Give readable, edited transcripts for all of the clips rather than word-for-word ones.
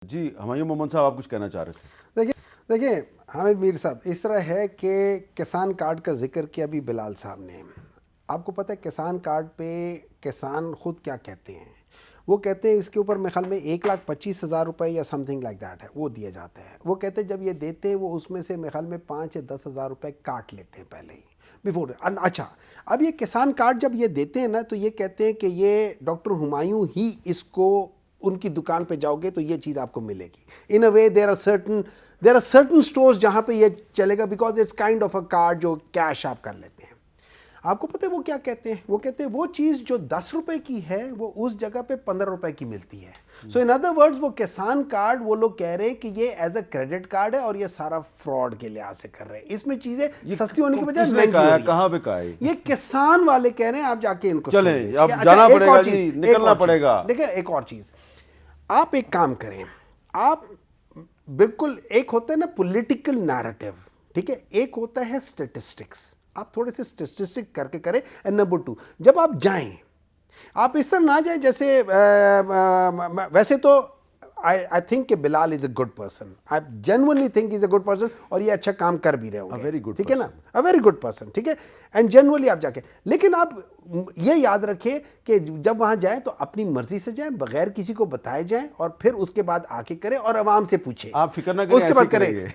जी, हुमायूं मोहम्मद साहब आप कुछ कहना चाह रहे थे। देखिए देखिए हामिद मीर साहब, इस तरह है कि किसान कार्ड का जिक्र किया अभी बिलाल साहब ने। आपको पता है किसान कार्ड पे किसान खुद क्या कहते हैं? वो कहते हैं इसके ऊपर मेरे ख्याल में 1,25,000 रुपये या समथिंग लाइक दैट है वो दिए जाते हैं। वो कहते हैं जब ये देते हैं वो उसमें से मेरे ख्याल में 5 या 10,000 रुपये काट लेते हैं पहले ही बिफोर। अच्छा, अब ये किसान कार्ड जब ये देते हैं ना तो ये कहते हैं कि ये डॉक्टर हुमायूं ही इसको, उनकी दुकान पे जाओगे तो ये चीज़ आपको मिलेगी। इन अ वे देर आर सर्टन स्टोर्स जहाँ पे ये चलेगा because it's kind of a card जो कैश आप कर लेते हैं। आपको पता है वो क्या कहते हैं? वो कहते हैं वो चीज़ जो 10 रुपए की है वो उस जगह पे 15 रुपए की मिलती है। सो इन अदर वर्ड्स वो किसान कार्ड वो लोग कह रहे हैं कि ये एज अ क्रेडिट कार्ड है और ये सारा फ्रॉड के लिहाज से कर रहे हैं। इसमें चीज़ें सस्ती होने की बजाय किसने महंगी कहा हो है, रही है। कहाँ पे कहा है? ये किसान वाले कह रहे हैं, आप जाके इनको चलें, सुन लीजिए। अब अच्छा, जाना एक पड़ेगा और जी, चीज़, निकलना एक और चीज़। पड़ेगा। देखिए एक और चीज़, आप एक काम करें, आप बिल्कुल, एक होता है ना पॉलिटिकल नैरेटिव, ठीक है, एक होता है स्टैटिस्टिक्स। आप थोड़े से स्टैटिस्टिक करके करें। एंड नंबर 2, जब आप जाएं आप इस तरह ना जाए जैसे वैसे तो आई थिंक कि Bilal is a good person, I genuinely think is a good person और ये अच्छा काम कर भी रहे होंगे, very good ठीक है ना, अ वेरी गुड पर्सन, ठीक है, एंड जेन्युइनली आप जाके, लेकिन आप ये याद रखिए कि जब वहां जाएं तो अपनी मर्जी से जाएं, बगैर किसी को बताए जाएं और फिर उसके बाद आके करें और आवाम से पूछें। आप फिक्र ना करें, उसके ऐसे बाद ही करें। करेंगे।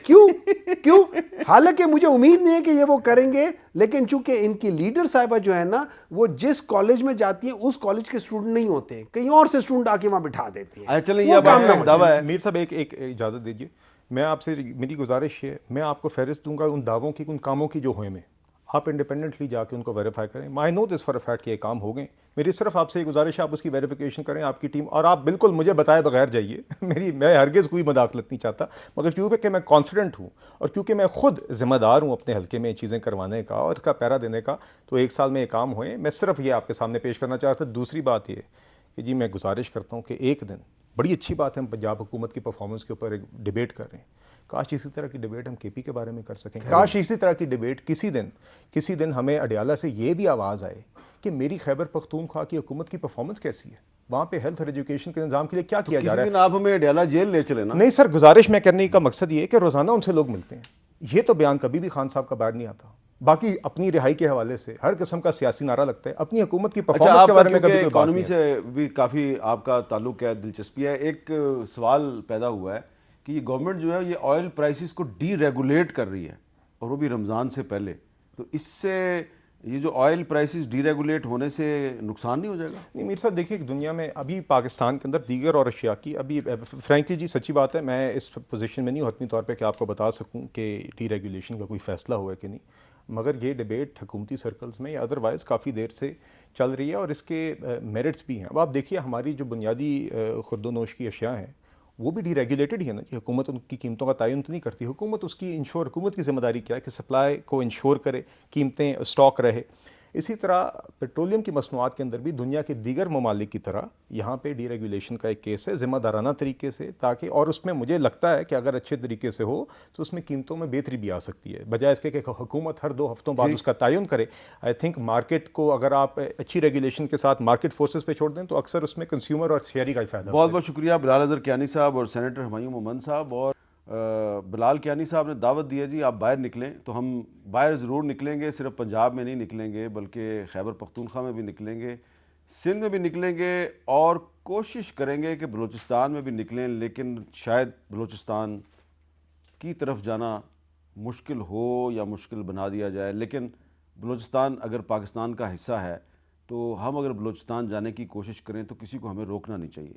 क्यों? हालांकि मुझे उम्मीद नहीं है कि ये वो करेंगे, लेकिन चूंकि इनकी लीडर साहिबा जो है ना वो जिस कॉलेज में जाती है उस कॉलेज के स्टूडेंट नहीं होते, कहीं और से स्टूडेंट आके वहां बिठा देती है। चलें, वो ये काम ना बात दावा है। मीर साहब एक इजाज़त दीजिए, मैं आपसे, मेरी गुजारिश है, मैं आपको फहरिस्त दूंगा उन दावों की, उन कामों की जो हुए में, आप इंडिपेंडेंटली जाके उनको वेरीफाई करें। I know this for a fact कि ये काम हो गए। मेरी सिर्फ आपसे एक गुजारिश है, आप उसकी वेरिफिकेशन करें, आपकी टीम, और आप बिल्कुल मुझे बताए बगैर जाइए। मैं हरगिज़ कोई मदाखलत नहीं चाहता, मगर क्योंकि मैं कॉन्फिडेंट हूँ और क्योंकि मैं खुद जिम्मेदार हूँ अपने हल्के में चीज़ें करवाने का और इसका पैरा देने का, तो 1 साल में ये काम हुए। मैं सिर्फ ये आपके सामने पेश करना चाहता था। दूसरी बात ये कि जी मैं गुजारिश करता हूँ कि एक दिन, बड़ी अच्छी बात है हम पंजाब हुकूमत की परफॉर्मेंस के ऊपर एक डिबेट कर रहे हैं, काश इसी तरह की डिबेट हम केपी के बारे में कर सकें। काश इसी तरह की डिबेट किसी दिन हमें अडियाला से ये भी आवाज़ आए कि मेरी खैबर पख्तूनख्वा की हुकूमत की परफॉर्मेंस कैसी है, वहाँ पे हेल्थ और एजुकेशन के निज़ाम के लिए क्या किया जा रहा है। किसी दिन आप हमें अडियाला जेल ले चले ना। नहीं सर, गुजारिश में करने का मकसद ये है कि रोज़ाना उनसे लोग मिलते हैं। ये तो बयान कभी भी खान साहब का बाहर नहीं आता। बाकी अपनी रिहाई के हवाले से हर किस्म का सियासी नारा लगता है, अपनी हुकूमत की परफॉर्मेंस के बारे में कभी कोई बात इकॉनमी नहीं से भी काफ़ी आपका ताल्लुक है, दिलचस्पी है। एक सवाल पैदा हुआ है कि ये गवर्नमेंट जो है ये ऑयल प्राइसेस को डी रेगुलेट कर रही है और वो भी रमज़ान से पहले, तो इससे ये जो ऑयल प्राइसेस डी रेगुलेट होने से नुकसान नहीं हो जाएगा? नहीं मीर साहब, देखिए दुनिया में अभी पाकिस्तान के अंदर दीगर और अशिया की, अभी फ्रैंकली जी सच्ची बात है, मैं इस पोजीशन में नहीं हूँ हतमी तौर पे कि आपको बता सकूँ कि डी रेगुलेशन का कोई फ़ैसला हुआ है कि नहीं, मगर ये डिबेट हुकूमती सर्कल्स में या अदरवाइज़ काफ़ी देर से चल रही है और इसके मेरिट्स भी हैं। अब आप देखिए हमारी जो बुनियादी खुर्दोनोश की अशिया हैं वो भी डीरेगुलेटेड ही है ना जी। हुकूमत उनकी कीमतों का तयन तो नहीं करती, हुकूमत की जिम्मेदारी क्या है कि सप्लाई को इंश्योर करे, कीमतें स्टॉक रहे। इसी तरह पेट्रोलियम की मसनूआत के अंदर भी दुनिया के दीगर ममालिक की तरह यहाँ पे डीरेगुलेशन का एक केस है ज़िम्मेदाराना तरीके से, ताकि, और उसमें मुझे लगता है कि अगर अच्छे तरीके से हो तो उसमें कीमतों में बेहतरी भी आ सकती है, बजाय इसके कि हुकूमत हर 2 हफ्तों बाद उसका तयन करे। आई थिंक मार्केट को अगर आप अच्छी रेगुलेशन के साथ मार्केट फोर्सेस पे छोड़ दें तो अक्सर उसमें कंज्यूमर और शहरी का ही फ़ायदा। बहुत बहुत शुक्रिया बिलाल अज़हर कियानी साहब और सेनेटर हुमायूं मोहम्मद साहब। और बिलाल कियानी साहब ने दावत दी है जी आप बाहर निकलें, तो हम बाहर ज़रूर निकलेंगे, सिर्फ पंजाब में नहीं निकलेंगे बल्कि खैबर पख्तूनख्वा में भी निकलेंगे, सिंध में भी निकलेंगे और कोशिश करेंगे कि बलूचिस्तान में भी निकलें, लेकिन शायद बलूचिस्तान की तरफ जाना मुश्किल हो या मुश्किल बना दिया जाए। लेकिन बलूचिस्तान अगर पाकिस्तान का हिस्सा है तो हम अगर बलूचिस्तान जाने की कोशिश करें तो किसी को हमें रोकना नहीं चाहिए।